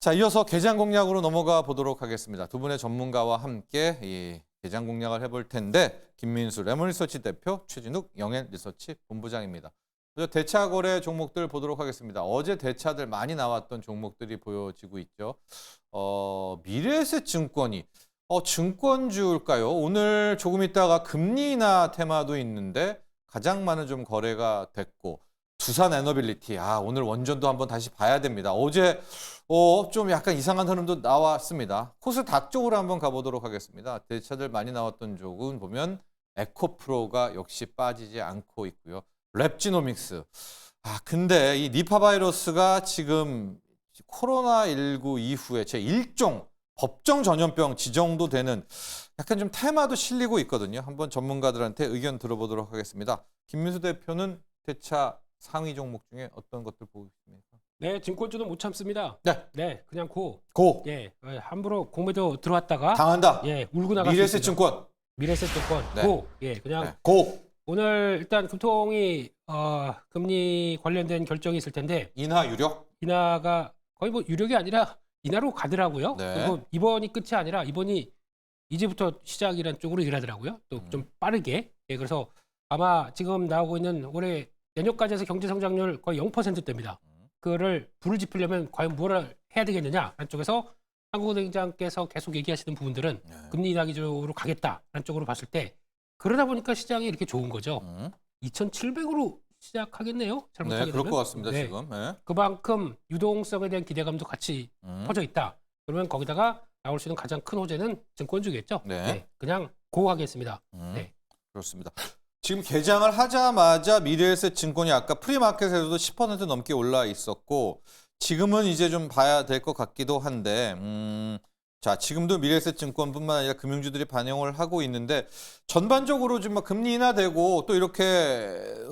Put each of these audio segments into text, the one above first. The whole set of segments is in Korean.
자, 이어서 개장 공략으로 넘어가 보도록 하겠습니다. 두 분의 전문가와 함께 이 개장 공략을 해볼 텐데 김민수 레몬리서치 대표, 최진욱 영앤리서치 본부장입니다. 먼저 대차 거래 종목들 보도록 하겠습니다. 어제 대차들 많이 나왔던 종목들이 보여지고 있죠. 미래에셋증권이 증권주일까요? 오늘 조금 있다가 금리 인하 테마도 있는데 가장 많은 좀 거래가 됐고 두산에너빌리티, 오늘 원전도 한번 다시 봐야 됩니다. 어제 좀 약간 이상한 흐름도 나왔습니다. 코스닥 쪽으로 한번 가보도록 하겠습니다. 대차들 많이 나왔던 쪽은 보면 에코프로가 역시 빠지지 않고 있고요. 랩지노믹스. 근데 이 니파 바이러스가 지금 코로나19 이후에 제1종 법정 전염병 지정도 되는 약간 좀 테마도 실리고 있거든요. 한번 전문가들한테 의견 들어보도록 하겠습니다. 김민수 대표는 대차 상위 종목 중에 어떤 것들 보고 있습니까? 네, 증권주는 못 참습니다. 네. 그냥 고. 고. 예, 함부로 공매도 들어왔다가 당한다. 예, 울고 나갈 수 미래에셋증권. 미래에셋증권 네. 고. 예, 그냥 네. 고. 오늘 일단 금통이 금리 관련된 결정이 있을 텐데 인하 유력. 인하가 거의 뭐 유력이 아니라 인하로 가더라고요. 네. 그리고 이번이 끝이 아니라 이번이 이제부터 시작이란 쪽으로 일하더라고요. 또 좀 빠르게. 예, 그래서 아마 지금 나오고 있는 올해 내년까지 해서 경제 성장률 거의 0%대입니다. 그거를 불을 지피려면 과연 뭘 해야 되겠느냐 한쪽에서 한국은행장께서 계속 얘기하시는 부분들은 금리 인하 기조로 가겠다라는 쪽으로 봤을 때 그러다 보니까 시장이 이렇게 좋은 거죠. 2,700으로 시작하겠네요. 잘못하게 네, 되면. 그럴 것 같습니다. 네. 지금. 네. 그만큼 유동성에 대한 기대감도 같이 퍼져 있다. 그러면 거기다가 나올 수 있는 가장 큰 호재는 증권주겠죠. 네. 그냥 고하겠습니다. 네. 그렇습니다. 지금 개장을 하자마자 미래에셋증권이 아까 프리마켓에서도 10% 넘게 올라 있었고 지금은 이제 좀 봐야 될 것 같기도 한데 자, 지금도 미래에셋증권뿐만 아니라 금융주들이 반영을 하고 있는데 전반적으로 지금 막 금리 인하되고 또 이렇게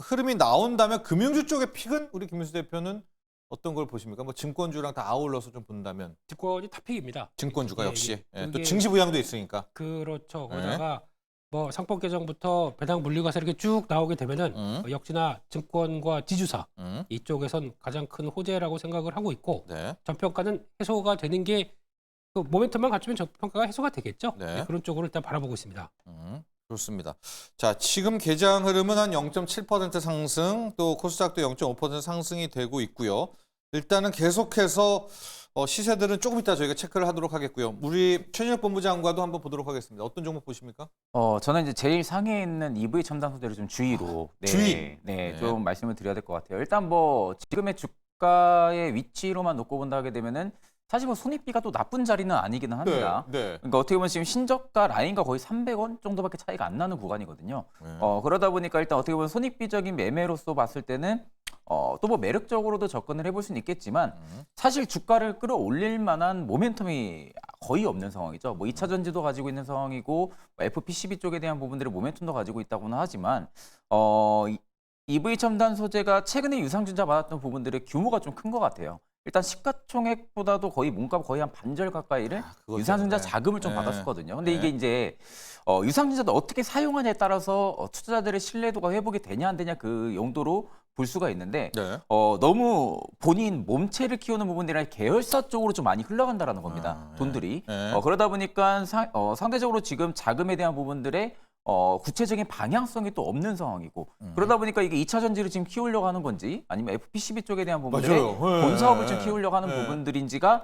흐름이 나온다면 금융주 쪽의 픽은 우리 김민수 대표는 어떤 걸 보십니까? 뭐 증권주랑 다 아울러서 좀 본다면 증권이 탑픽입니다. 증권주가 예, 역시 예. 또 그게- 증시부양도 있으니까. 그렇죠. 네. 거기다가 뭐 상법 개정부터 배당 물리과세 이렇게 쭉 나오게 되면은 역시나 증권과 지주사 이쪽에선 가장 큰 호재라고 생각을 하고 있고 네. 전평가는 해소가 되는 게 그 모멘텀만 갖추면 전평가가 해소가 되겠죠. 네. 네, 그런 쪽으로 일단 바라보고 있습니다. 좋습니다. 자, 지금 개장 흐름은 한 0.7% 상승, 또 코스닥도 0.5% 상승이 되고 있고요. 일단은 계속해서 시세들은 조금 이따 저희가 체크를 하도록 하겠고요. 우리 최진혁 본부장과도 한번 보도록 하겠습니다. 어떤 종목 보십니까? 저는 이제 제일 상위에 있는 EV 첨단 소재를 좀 주의로 주의? 네, 네. 좀 말씀을 드려야 될 것 같아요. 일단 뭐 지금의 주가의 위치로만 놓고 본다 하게 되면은 사실 뭐 손익비가 또 나쁜 자리는 아니기는 합니다. 네. 그러니까 어떻게 보면 지금 신저가 라인과 거의 300원 정도밖에 차이가 안 나는 구간이거든요. 네. 그러다 보니까 일단 어떻게 보면 손익비적인 매매로서 봤을 때는 또 뭐 매력적으로도 접근을 해볼 수는 있겠지만 사실 주가를 끌어올릴 만한 모멘텀이 거의 없는 상황이죠. 뭐 2차 전지도 가지고 있는 상황이고 뭐 FPCB 쪽에 대한 부분들의 모멘텀도 가지고 있다고는 하지만 EV 첨단 소재가 최근에 유상증자 받았던 부분들의 규모가 좀 큰 것 같아요. 일단 시가총액보다도 거의 몸값 거의 한 반절 가까이를 그것 유상증자 때문에. 자금을 좀 네. 받았었거든요. 근데 네. 이게 이제 유상증자도 어떻게 사용하냐에 따라서 투자자들의 신뢰도가 회복이 되냐 안 되냐 그 용도로 볼 수가 있는데 네. 너무 본인 몸체를 키우는 부분이라 계열사 쪽으로 좀 많이 흘러간다라는 겁니다. 네. 돈들이. 네. 그러다 보니까 상대적으로 지금 자금에 대한 부분들의 구체적인 방향성이 또 없는 상황이고 그러다 보니까 이게 2차 전지를 지금 키우려고 하는 건지 아니면 FPCB 쪽에 대한 부분들의 맞아요. 네. 본 사업을 좀 키우려고 하는 네. 부분들인지가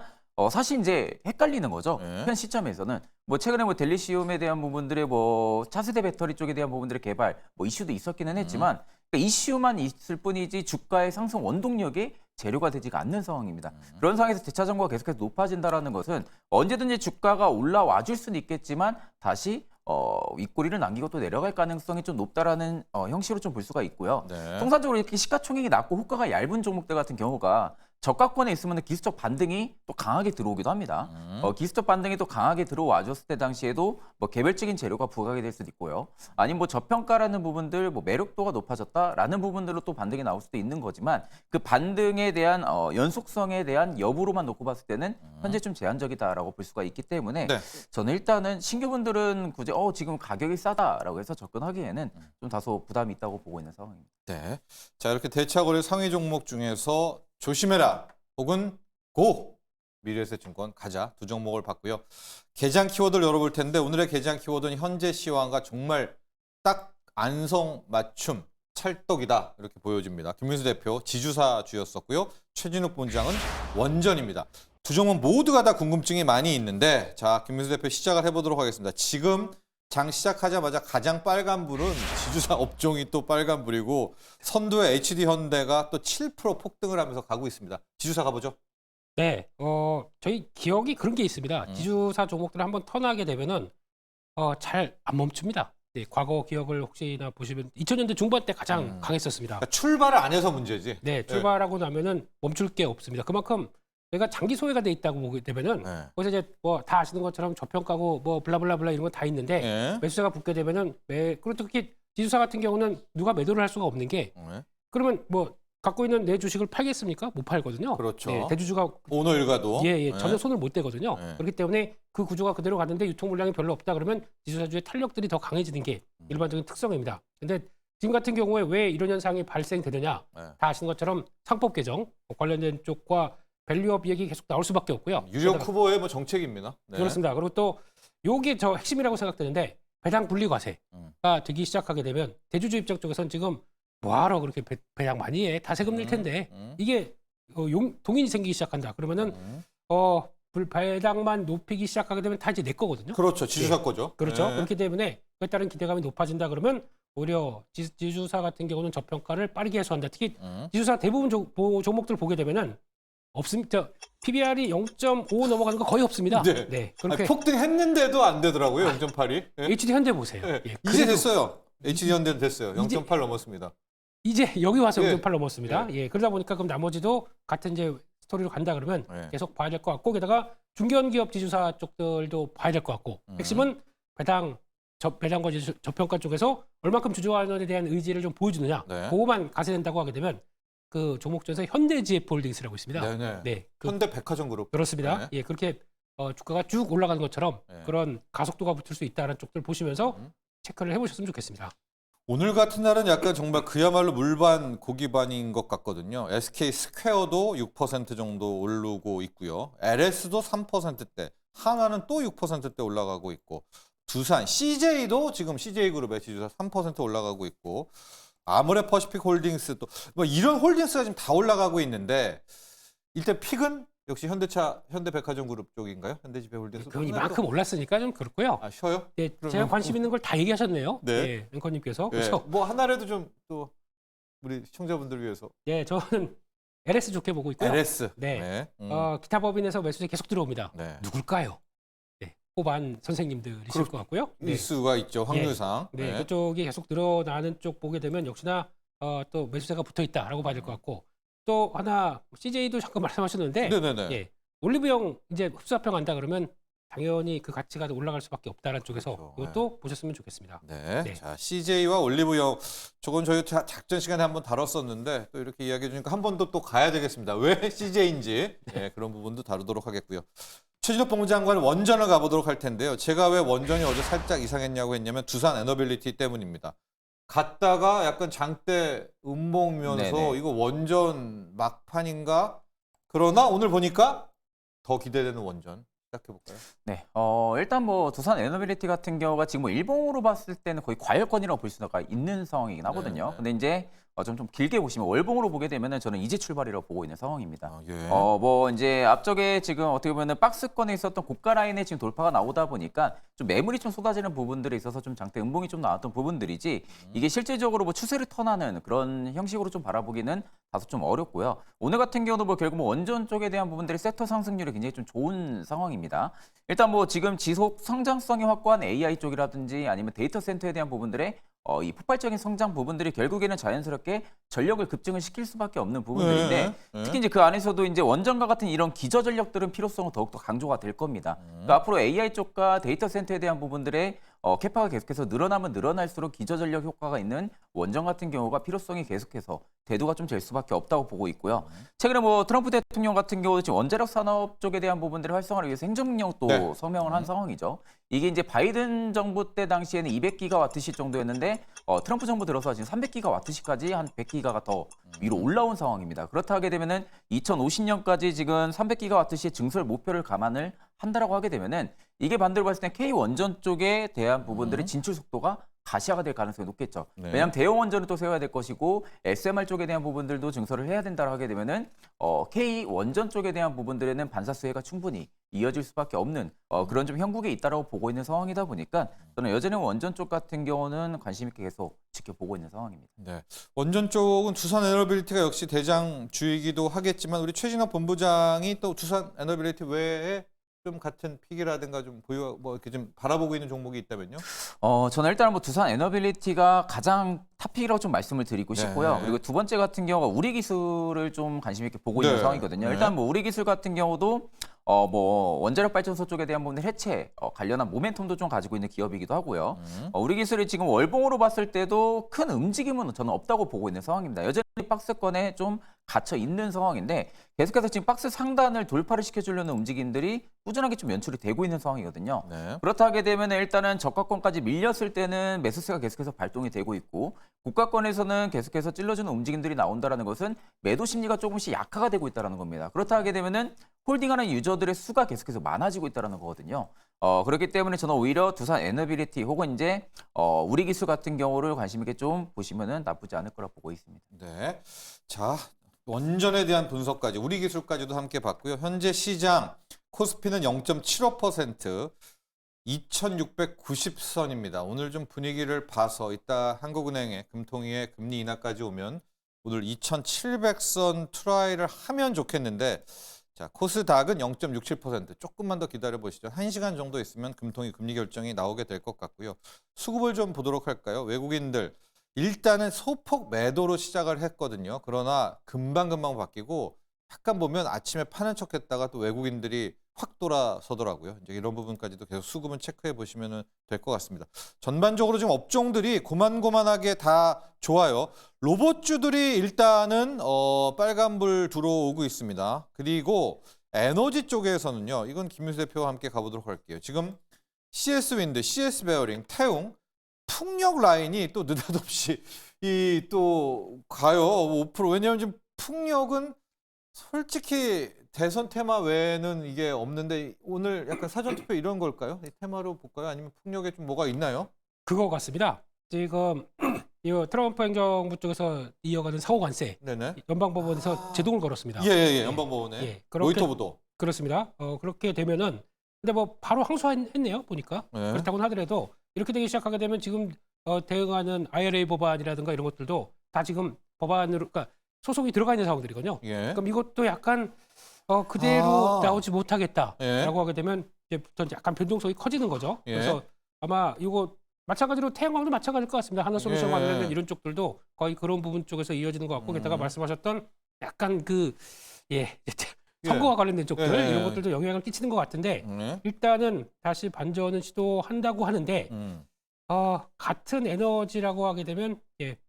사실 이제 헷갈리는 거죠. 네. 현 시점에서는 뭐 최근에 뭐 델리시움에 대한 부분들의 뭐 차세대 배터리 쪽에 대한 부분들의 개발 뭐 이슈도 있었기는 했지만 그러니까 이슈만 있을 뿐이지 주가의 상승 원동력이 재료가 되지가 않는 상황입니다. 그런 상황에서 대차 정보가 계속해서 높아진다라는 것은 언제든지 주가가 올라와 줄 수는 있겠지만 다시 윗꼬리를 남기고 또 내려갈 가능성이 좀 높다라는 형식으로 좀 볼 수가 있고요. 네. 통상적으로 이렇게 시가총액이 낮고 호가가 얇은 종목들 같은 경우가 저가권에 있으면 기술적 반등이 또 강하게 들어오기도 합니다. 기술적 반등이 또 강하게 들어와줬을 때 당시에도 뭐 개별적인 재료가 부각이 될 수도 있고요. 아니면 뭐 저평가라는 부분들, 뭐 매력도가 높아졌다라는 부분들로 또 반등이 나올 수도 있는 거지만 그 반등에 대한 연속성에 대한 여부로만 놓고 봤을 때는 현재 좀 제한적이다라고 볼 수가 있기 때문에 네. 저는 일단은 신규분들은 굳이 지금 가격이 싸다라고 해서 접근하기에는 좀 다소 부담이 있다고 보고 있는 상황입니다. 네. 자, 이렇게 대차 거래 상위 종목 중에서 조심해라 혹은 고 미래에셋증권, 가자 두 종목을 봤고요. 개장 키워드를 열어볼 텐데 오늘의 개장 키워드는 현재 시황과 정말 딱 안성맞춤 찰떡이다 이렇게 보여집니다. 김민수 대표 지주사주였었고요. 최진욱 본장은 원전입니다. 두 종목 모두가 다 궁금증이 많이 있는데 자 김민수 대표 시작을 해보도록 하겠습니다. 지금 장 시작하자마자 가장 빨간불은 지주사 업종이 또 빨간불이고 선두의 HD현대가 또 7% 폭등을 하면서 가고 있습니다. 지주사 가보죠. 네, 저희 기억이 그런 게 있습니다. 지주사 종목들을 한번 턴하게 되면은 잘 안 멈춥니다. 네, 과거 기억을 혹시나 보시면 2000년대 중반 때 가장 강했었습니다. 그러니까 출발을 안 해서 문제지. 네, 출발하고 나면은 멈출 게 없습니다. 그만큼 내가 장기 소외가 돼 있다고 보게 되면은 네. 거기서 이제 뭐 다 아시는 것처럼 저평가고 뭐 블라블라블라 이런 거 다 있는데 네. 매수세가 붙게 되면은 그리고 특히 지주사 같은 경우는 누가 매도를 할 수가 없는 게 네. 그러면 뭐 갖고 있는 내 주식을 팔겠습니까? 못 팔거든요. 그렇죠. 네, 대주주가 오너 일가도. 예, 네. 전혀 손을 못 대거든요. 네. 그렇기 때문에 그 구조가 그대로 가는데 유통 물량이 별로 없다 그러면 지주사주의 탄력들이 더 강해지는 게 일반적인 특성입니다. 근데 지금 같은 경우에 왜 이런 현상이 발생되느냐? 네. 다 아시는 것처럼 상법 개정 관련된 쪽과 밸류업 얘기 계속 나올 수밖에 없고요. 유력 게다가- 후보의 뭐 정책입니다. 네. 그렇습니다. 그리고 또 요게 저 핵심이라고 생각되는데 배당 분리 과세가 되기 시작하게 되면 대주주 입장 쪽에서는 지금 뭐하러 그렇게 배당 많이 해? 다 세금 낼 텐데 이게 동인이 생기기 시작한다. 그러면은 배당만 높이기 시작하게 되면 다 이제 내 거거든요. 그렇죠. 지주사 거죠. 그렇죠. 네. 그렇기 때문에 그에 따른 기대감이 높아진다 그러면 오히려 지주사 같은 경우는 저평가를 빠르게 해소한다. 특히 지주사 대부분 종목들 보게 되면은 없습니다. PBR이 0.5 넘어가는 거 거의 없습니다. 네. 그렇게 아니, 폭등했는데도 안 되더라고요. 0.8이. 네. HD 현대 보세요. 네. 예, 이제 그래도 됐어요. HD현대는 됐어요. 이제- 0.8 넘었습니다. 이제 여기 와서 예. 0.8 넘었습니다. 예, 그러다 보니까 그럼 나머지도 같은 이제 스토리로 간다 그러면 예. 계속 봐야 될 것 같고 게다가 중견기업 지주사 쪽들도 봐야 될 것 같고 핵심은 배당과 저평가 쪽에서 얼만큼 주주환원에 대한 의지를 좀 보여주느냐 네. 그거만 가세된다고 하게 되면 그 종목 중에서 현대GF홀딩스라고 있습니다. 네네. 네, 현대백화점 그룹. 그렇습니다. 네. 예, 그렇게 주가가 쭉 올라가는 것처럼 네. 그런 가속도가 붙을 수 있다는 쪽들 보시면서 체크를 해보셨으면 좋겠습니다. 오늘 같은 날은 약간 정말 그야말로 물반 고기반인 것 같거든요. SK 스퀘어도 6% 정도 오르고 있고요. LS도 3%대, 한화는 또 6%대 올라가고 있고, 두산, CJ도 지금 CJ그룹의 지주사 3% 올라가고 있고, 아모레퍼시픽 홀딩스 또 뭐 이런 홀딩스가 지금 다 올라가고 있는데 일단 픽은 역시 현대백화점 그룹 쪽인가요? 현대지배홀딩스. 그건 이만큼 올랐으니까 좀 그렇고요. 아 쉬어요? 네, 그러면- 제가 관심 있는 걸 다 얘기하셨네요. 네. 네, 앵커님께서. 네. 그래서 뭐 하나라도 좀 또 우리 시청자분들 위해서. 네, 저는 LS 좋게 보고 있고요. LS. 네. 기타 법인에서 매수세 계속 들어옵니다. 네. 누굴까요? 네, 호반 선생님들이실 것 같고요. 네. 일 수가 있죠 확률상. 네, 그쪽이 계속 늘어나는 쪽 보게 되면 역시나 또 매수세가 붙어 있다라고 봐야 될 것 같고 또 하나 CJ도 잠깐 말씀하셨는데 네네네. 예, 올리브영 이제 흡수합병 한다 그러면 당연히 그 가치가 올라갈 수밖에 없다는 쪽에서 그렇죠. 이것도 보셨으면 좋겠습니다. 네. 네. 자 CJ와 올리브영 저건 저희 작전 시간에 한번 다뤘었는데 또 이렇게 이야기해 주니까 한 번 더 또 가야 되겠습니다. 왜 CJ인지 네, 그런 부분도 다루도록 하겠고요. 최진욱 본부장관 원전을 가보도록 할 텐데요. 제가 왜 원전이 어제 살짝 이상했냐고 했냐면 두산 에너빌리티 때문입니다. 갔다가 약간 장대 음모면서 네네. 이거 원전 막판인가? 그러나 오늘 보니까 더 기대되는 원전 시작해볼까요? 네, 일단 뭐 두산 에너빌리티 같은 경우가 지금 뭐 일봉으로 봤을 때는 거의 과열권이라고 볼 수가 있는 상황이긴 하거든요. 네. 근데 이제 좀 길게 보시면 월봉으로 보게 되면은 저는 이제 출발이라고 보고 있는 상황입니다. 아, 예. 뭐 이제 앞쪽에 지금 어떻게 보면은 박스권에 있었던 고가 라인에 지금 돌파가 나오다 보니까 좀 매물이 좀 쏟아지는 부분들에 있어서 좀 장대 음봉이 좀 나왔던 부분들이지 이게 실질적으로 뭐 추세를 턴하는 그런 형식으로 좀 바라보기는 다소 좀 어렵고요. 오늘 같은 경우도 뭐 결국 뭐 원전 쪽에 대한 부분들이 섹터 상승률이 굉장히 좀 좋은 상황입니다. 일단 뭐 지금 지속 성장성이 확고한 AI 쪽이라든지 아니면 데이터 센터에 대한 부분들의 이 폭발적인 성장 부분들이 결국에는 자연스럽게 전력을 급증을 시킬 수밖에 없는 부분들인데 특히 이제 그 안에서도 이제 원전과 같은 이런 기저 전력들은 필요성은 더욱더 강조가 될 겁니다. 그러니까 앞으로 AI 쪽과 데이터 센터에 대한 부분들의 캐파가 계속해서 늘어나면 늘어날수록 기저전력 효과가 있는 원전 같은 경우가 필요성이 계속해서 대두가 좀 될 수밖에 없다고 보고 있고요. 최근에 뭐 트럼프 대통령 같은 경우도 지금 원자력 산업 쪽에 대한 부분들을 활성화를 위해서 행정명령도 네. 서명을 한 상황이죠. 이게 이제 바이든 정부 때 당시에는 200기가와트시 정도였는데 트럼프 정부 들어서 지금 300기가와트시까지 한 100기가가 더 위로 올라온 상황입니다. 그렇다 하게 되면은 2050년까지 지금 300기가와트시의 증설 목표를 감안을 한다라고 하게 되면은 이게 반대로 봤을 때 K 원전 쪽에 대한 부분들의 진출 속도가 가시화가 될 가능성이 높겠죠. 네. 왜냐하면 대형 원전을 또 세워야 될 것이고 SMR 쪽에 대한 부분들도 증설을 해야 된다고 하게 되면은 K 원전 쪽에 대한 부분들에는 반사 수혜가 충분히 이어질 수밖에 없는 그런 좀 형국에 있다라고 보고 있는 상황이다 보니까 저는 여전히 원전 쪽 같은 경우는 관심 있게 계속 지켜보고 있는 상황입니다. 네. 원전 쪽은 두산 에너빌리티가 역시 대장주이기도 하겠지만 우리 최진학 본부장이 또 두산 에너빌리티 외에 좀 같은 픽이라든가 좀 뭐 이렇게 좀 바라보고 있는 종목이 있다면요? 저는 일단 뭐 두산 에너빌리티가 가장 탑픽이라고 좀 말씀을 드리고 네. 싶고요. 그리고 두 번째 같은 경우가 우리 기술을 좀 관심 있게 보고 있는 네. 상황이거든요. 네. 일단 뭐 우리 기술 같은 경우도 뭐 원자력 발전소 쪽에 대한 부분들 해체 관련한 모멘텀도 좀 가지고 있는 기업이기도 하고요. 우리 기술이 지금 월봉으로 봤을 때도 큰 움직임은 저는 없다고 보고 있는 상황입니다. 여전히 박스권에 좀 갇혀 있는 상황인데 계속해서 지금 박스 상단을 돌파를 시켜주려는 움직임들이 꾸준하게 좀 연출이 되고 있는 상황이거든요. 네. 그렇다 하게 되면 일단은 저가권까지 밀렸을 때는 매수세가 계속해서 발동이 되고 있고 고가권에서는 계속해서 찔러주는 움직임들이 나온다는 것은 매도 심리가 조금씩 약화가 되고 있다는 겁니다. 그렇다 하게 되면은 홀딩하는 유저들의 수가 계속해서 많아지고 있다는 거거든요. 그렇기 때문에 저는 오히려 두산 에너빌리티 혹은 이제 우리 기술 같은 경우를 관심 있게 좀 보시면은 나쁘지 않을 거라 보고 있습니다. 네. 자, 원전에 대한 분석까지 우리 기술까지도 함께 봤고요. 현재 시장 코스피는 0.75%, 2690선입니다. 오늘 좀 분위기를 봐서 이따 한국은행의 금통위의 금리 인하까지 오면 오늘 2700선 트라이를 하면 좋겠는데 자, 코스닥은 0.67%. 조금만 더 기다려 보시죠. 1시간 정도 있으면 금통위 금리 결정이 나오게 될 것 같고요. 수급을 좀 보도록 할까요? 외국인들 일단은 소폭 매도로 시작을 했거든요. 그러나 금방금방 바뀌고 약간 보면 아침에 파는 척했다가 또 외국인들이 확 돌아서더라고요. 이제 이런 부분까지도 계속 수급은 체크해 보시면 될 것 같습니다. 전반적으로 지금 업종들이 고만고만하게 다 좋아요. 로봇주들이 일단은 빨간불 들어오고 있습니다. 그리고 에너지 쪽에서는요. 이건 김유수 대표와 함께 가보도록 할게요. 지금 CS 윈드, CS 베어링, 태웅, 풍력 라인이 또 느닷없이 또 가요. 5%. 왜냐하면 지금 풍력은 솔직히 대선 테마 외에는 이게 없는데 오늘 약간 사전투표 이런 걸까요? 이 테마로 볼까요? 아니면 풍력에 좀 뭐가 있나요? 그거 같습니다. 지금 이 트럼프 행정부 쪽에서 이어가는 사고 관세 네네. 연방법원에서 제동을 걸었습니다. 예. 연방법원에. 예, 그렇게 로이터보도. 그렇습니다. 그렇게 되면은 근데 뭐 바로 항소했네요. 보니까 네. 그렇다고는 하더라도 이렇게 되기 시작하게 되면 지금 대응하는 IRA 법안이라든가 이런 것들도 다 지금 법안으로 그러니까 소송이 들어가 있는 상황들이거든요. 예. 그럼 이것도 약간 그대로 아. 나오지 못하겠다라고 예. 하게 되면 이제부터 약간 변동성이 커지는 거죠. 예. 그래서 아마 이거 마찬가지로 태양광도 마찬가지일 것 같습니다. 하나솔루션 예. 관련된 이런 쪽들도 거의 그런 부분 쪽에서 이어지는 것 같고 게다가 말씀하셨던 약간 선거와 관련된 쪽들 예. 이런 것들도 영향을 끼치는 것 같은데 네. 일단은 다시 반전은 시도한다고 하는데 같은 에너지라고 하게 되면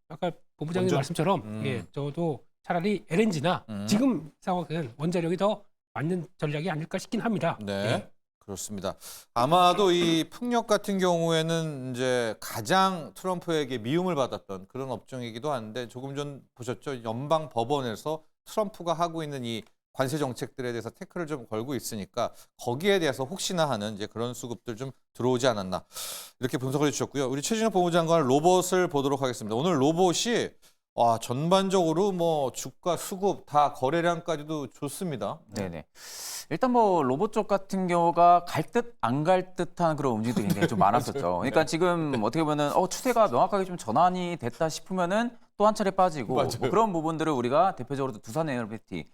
아까 본부장님 원전. 말씀처럼 저도 차라리 LNG나 지금 상황은 원자력이 더 맞는 전략이 아닐까 싶긴 합니다. 네. 예. 그렇습니다. 아마도 이 풍력 같은 경우에는 이제 가장 트럼프에게 미움을 받았던 그런 업종이기도 한데 조금 전 보셨죠? 연방 법원에서 트럼프가 하고 있는 이 관세 정책들에 대해서 태클을 좀 걸고 있으니까 거기에 대해서 혹시나 하는 이제 그런 수급들 좀 들어오지 않았나 이렇게 분석을 해주셨고요. 우리 최진호 법무장관 로봇을 보도록 하겠습니다. 오늘 로봇이 전반적으로 뭐 주가 수급 다 거래량까지도 좋습니다. 네네. 일단 뭐 로봇 쪽 같은 경우가 갈 듯 안 갈 듯한 그런 움직임들이 굉장히 좀 많았었죠. 그러니까 지금 어떻게 보면은 추세가 명확하게 좀 전환이 됐다 싶으면은 또 한 차례 빠지고 맞아요. 뭐 그런 부분들을 우리가 대표적으로 두산 에너비티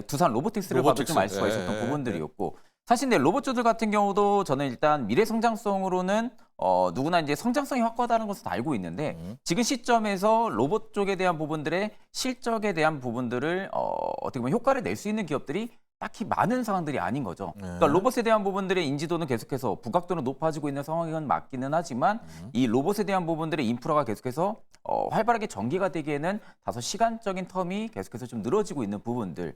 두산 로보틱스를 봐도 좀 알 수가 있었던 예. 부분들이었고 사실 근데 로봇주들 같은 경우도 저는 일단 미래 성장성으로는 누구나 이제 성장성이 확고하다는 것은 알고 있는데 지금 시점에서 로봇 쪽에 대한 부분들의 실적에 대한 부분들을 어떻게 보면 효과를 낼 수 있는 기업들이 딱히 많은 상황들이 아닌 거죠. 네. 그러니까 로봇에 대한 부분들의 인지도는 계속해서 부각도는 높아지고 있는 상황은 맞기는 하지만 이 로봇에 대한 부분들의 인프라가 계속해서 활발하게 전개가 되기에는 다소 시간적인 텀이 계속해서 좀 늘어지고 있는 부분들.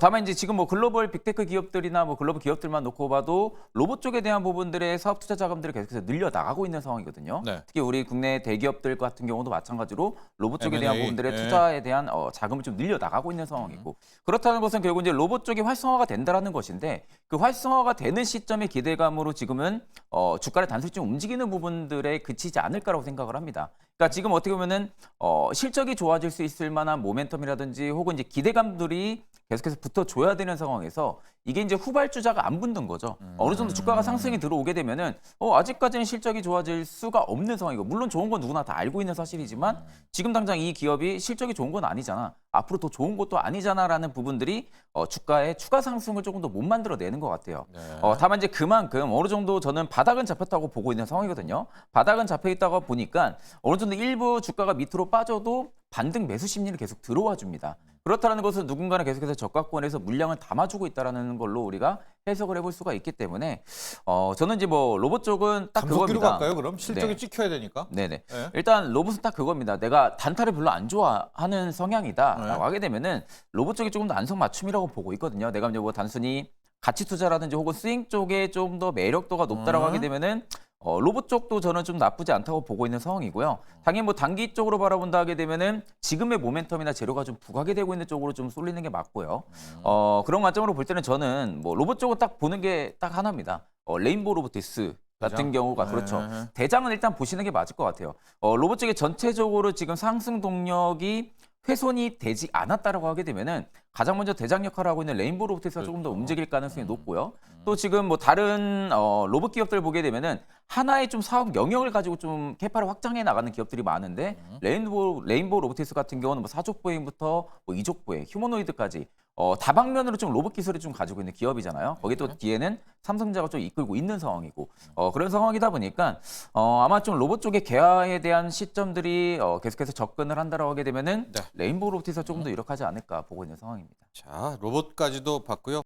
다만 이제 지금 뭐 글로벌 빅테크 기업들이나 뭐 글로벌 기업들만 놓고 봐도 로봇 쪽에 대한 부분들의 사업 투자 자금들을 계속해서 늘려 나가고 있는 상황이거든요. 네. 특히 우리 국내 대기업들 같은 경우도 마찬가지로 로봇 쪽에 대한 M&A, 부분들의 네. 투자에 대한 자금을 좀 늘려 나가고 있는 상황이고 그렇다는 것은 결국 이제 로봇 쪽이 활성화가 된다라는 것인데 그 활성화가 되는 시점의 기대감으로 지금은 주가를 단순히 좀 움직이는 부분들에 그치지 않을까라고 생각을 합니다. 그러니까 지금 어떻게 보면은 실적이 좋아질 수 있을 만한 모멘텀이라든지 혹은 이제 기대감들이 계속해서 붙어줘야 되는 상황에서 이게 이제 후발주자가 안 붙는 거죠. 어느 정도 주가가 상승이 들어오게 되면은 아직까지는 실적이 좋아질 수가 없는 상황이고 물론 좋은 건 누구나 다 알고 있는 사실이지만 지금 당장 이 기업이 실적이 좋은 건 아니잖아. 앞으로 더 좋은 것도 아니잖아라는 부분들이 주가의 추가 상승을 조금 더 못 만들어내는 것 같아요. 네. 다만 이제 그만큼 어느 정도 저는 바닥은 잡혔다고 보고 있는 상황이거든요. 바닥은 잡혀 있다고 보니까 어느 정도 일부 주가가 밑으로 빠져도 반등 매수 심리는 계속 들어와 줍니다. 그렇다는 것은 누군가는 계속해서 저가권에서 물량을 담아주고 있다는 걸로 우리가 해석을 해볼 수가 있기 때문에 저는 이제 뭐 로봇 쪽은 딱 감속기로 그겁니다. 갈까요? 그럼 실적이 네. 찍혀야 되니까. 네네. 네. 일단 로봇은 딱 그겁니다. 내가 단타를 별로 안 좋아하는 성향이다라고 네. 하게 되면은 로봇 쪽이 조금 더 안성맞춤이라고 보고 있거든요. 내가 이제 뭐 단순히 가치 투자라든지 혹은 스윙 쪽에 좀 더 매력도가 높다라고 하게 되면은 로봇 쪽도 저는 좀 나쁘지 않다고 보고 있는 상황이고요. 당연히 뭐 단기 쪽으로 바라본다 하게 되면은 지금의 모멘텀이나 재료가 좀 부각이 되고 있는 쪽으로 좀 쏠리는 게 맞고요. 그런 관점으로 볼 때는 저는 뭐 로봇 쪽은 딱 보는 게 딱 하나입니다. 레인보우 로보티스 같은 대장? 경우가 네. 그렇죠. 대장은 일단 보시는 게 맞을 것 같아요. 로봇 쪽에 전체적으로 지금 상승 동력이 훼손이 되지 않았다라고 하게 되면은 가장 먼저 대장 역할을 하고 있는 레인보우 로보티스가 조금 더 움직일 가능성이 높고요. 또 지금 뭐 다른 로봇 기업들 보게 되면은 하나의 좀 사업 영역을 가지고 좀 캐파를 확장해 나가는 기업들이 많은데 레인보우 로보티스 같은 경우는 뭐 사족 보행부터 뭐 이족 보행, 휴머노이드까지 다방면으로 좀 로봇 기술을 좀 가지고 있는 기업이잖아요. 거기 또 뒤에는 삼성전자가 좀 이끌고 있는 상황이고 그런 상황이다 보니까 아마 좀 로봇 쪽의 개화에 대한 시점들이 계속해서 접근을 한다라고 하게 되면은 네. 레인보우 로보티스가 조금 더 유력하지 않을까 보고 있는 상황입니다. 자, 로봇까지도 봤고요.